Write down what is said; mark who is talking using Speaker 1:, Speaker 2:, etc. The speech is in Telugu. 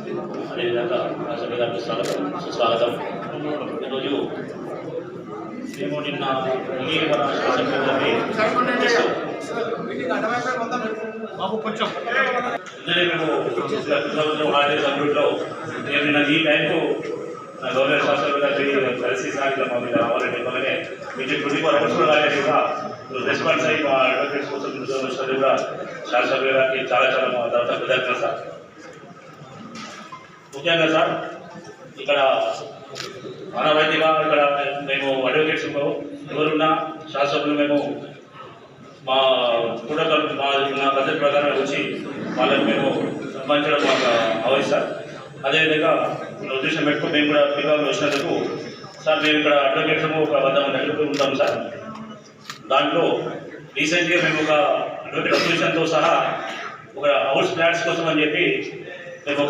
Speaker 1: అదేవిధంగా రాష్ట్ర గారికి స్వాగతం సుస్వాగతం. ఈరోజు మేము నిన్న మన శాసనసభ్యులని మేము హాజరు సభ్యుల్లో నేను నిన్న ఈ టైంకు గవర్నమెంట్ శాసనసభ్యులు గారికి కలిసి సాగిన మా మీద రావాలని చెప్పగానే మీకు 24 hours కూడా కూడా రెస్పాన్స్ అయ్యి మా అడ్వకేట్స్ కోసం వచ్చినది కూడా శాసనసభ్యుల గారికి చాలా చాలా మా తర్వాత కృతజ్ఞతలు సార్. ముఖ్యంగా సార్ ఇక్కడ ఆనవాయితీగా ఇక్కడ మేము అడ్వకేట్స్ ఎవరున్నా శాసనసభ్యులు మేము మా కూడా మా పద్ధతి ప్రకారం వచ్చి వాళ్ళని మేము సంబంధించడం మాకు అవసరం సార్. అదేవిధంగా ఉద్దేశం పెట్టుకుని మేము కూడా పిల్లలు వచ్చినందుకు సార్ మేము ఇక్కడ అడ్వకేట్స్ ఒక 100 మంది ఉంటాం సార్. దాంట్లో రీసెంట్గా మేము ఒక అడ్వకేట్ అసోసియేషన్తో సహా ఒక హౌస్ ఫ్లాట్స్ కోసం అని చెప్పి మేము ఒక